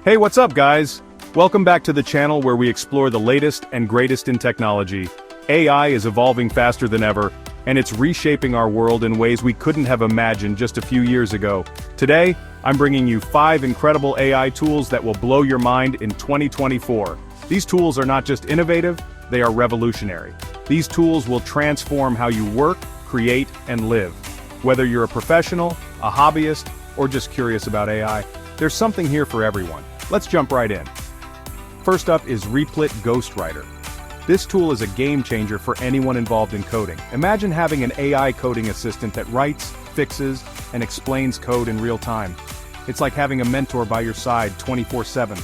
Hey, what's up, guys? Welcome back to the channel where we explore the latest and greatest in technology. AI is evolving faster than ever, and it's reshaping our world in ways we couldn't have imagined just a few years ago. Today, I'm bringing you 5 incredible AI tools that will blow your mind in 2024. These tools are not just innovative, they are revolutionary. These tools will transform how you work, create, and live. Whether you're a professional, a hobbyist, or just curious about AI, there's something here for everyone. Let's jump right in. First up is Replit Ghostwriter. This tool is a game changer for anyone involved in coding. Imagine having an AI coding assistant that writes, fixes, and explains code in real time. It's like having a mentor by your side 24/7.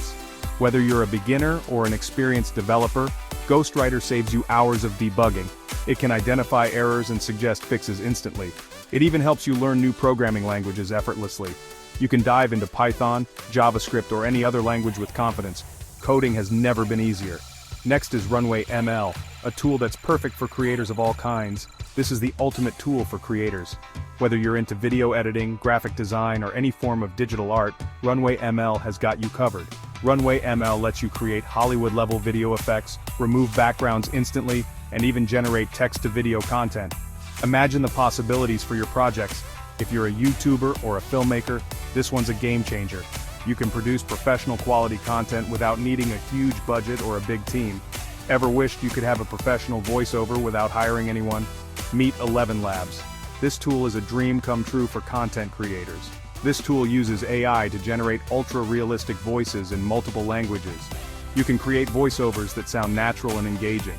Whether you're a beginner or an experienced developer, Ghostwriter saves you hours of debugging. It can identify errors and suggest fixes instantly. It even helps you learn new programming languages effortlessly. You can dive into Python, JavaScript, or any other language with confidence. Coding has never been easier. Next is Runway ML, a tool that's perfect for creators of all kinds. This is the ultimate tool for creators. Whether you're into video editing, graphic design, or any form of digital art, Runway ML has got you covered. Runway ML lets you create Hollywood-level video effects, remove backgrounds instantly, and even generate text-to-video content. Imagine the possibilities for your projects. If you're a YouTuber or a filmmaker, this one's a game changer. You can produce professional quality content without needing a huge budget or a big team. Ever wished you could have a professional voiceover without hiring anyone? Meet ElevenLabs. This tool is a dream come true for content creators. This tool uses AI to generate ultra-realistic voices in multiple languages. You can create voiceovers that sound natural and engaging.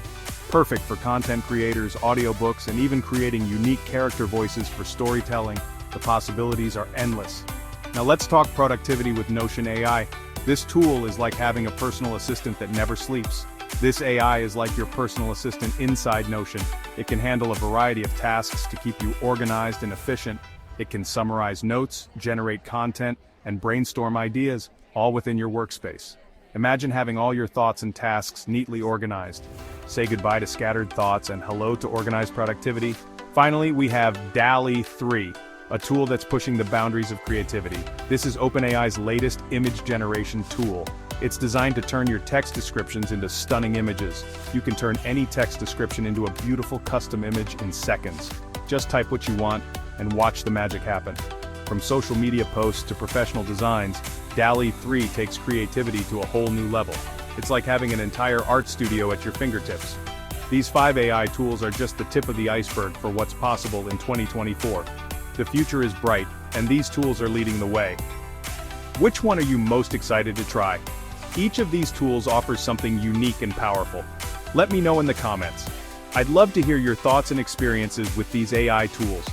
Perfect for content creators, audiobooks, and even creating unique character voices for storytelling. The possibilities are endless. Now let's talk productivity with Notion AI. This tool is like having a personal assistant that never sleeps. This AI is like your personal assistant inside Notion. It can handle a variety of tasks to keep you organized and efficient. It can summarize notes, generate content, and brainstorm ideas, all within your workspace. Imagine having all your thoughts and tasks neatly organized. Say goodbye to scattered thoughts and hello to organized productivity. Finally, we have DALL-E 3, a tool that's pushing the boundaries of creativity. This is OpenAI's latest image generation tool. It's designed to turn your text descriptions into stunning images. You can turn any text description into a beautiful custom image in seconds. Just type what you want and watch the magic happen. From social media posts to professional designs, DALL-E 3 takes creativity to a whole new level. It's like having an entire art studio at your fingertips. These 5 AI tools are just the tip of the iceberg for what's possible in 2024. The future is bright, and these tools are leading the way. Which one are you most excited to try? Each of these tools offers something unique and powerful. Let me know in the comments. I'd love to hear your thoughts and experiences with these AI tools.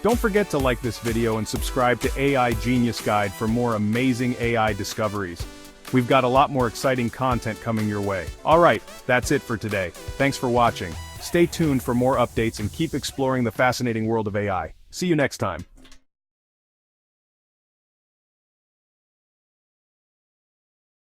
Don't forget to like this video and subscribe to AI Genius Guide for more amazing AI discoveries. We've got a lot more exciting content coming your way. Alright, that's it for today. Thanks for watching. Stay tuned for more updates and keep exploring the fascinating world of AI. See you next time.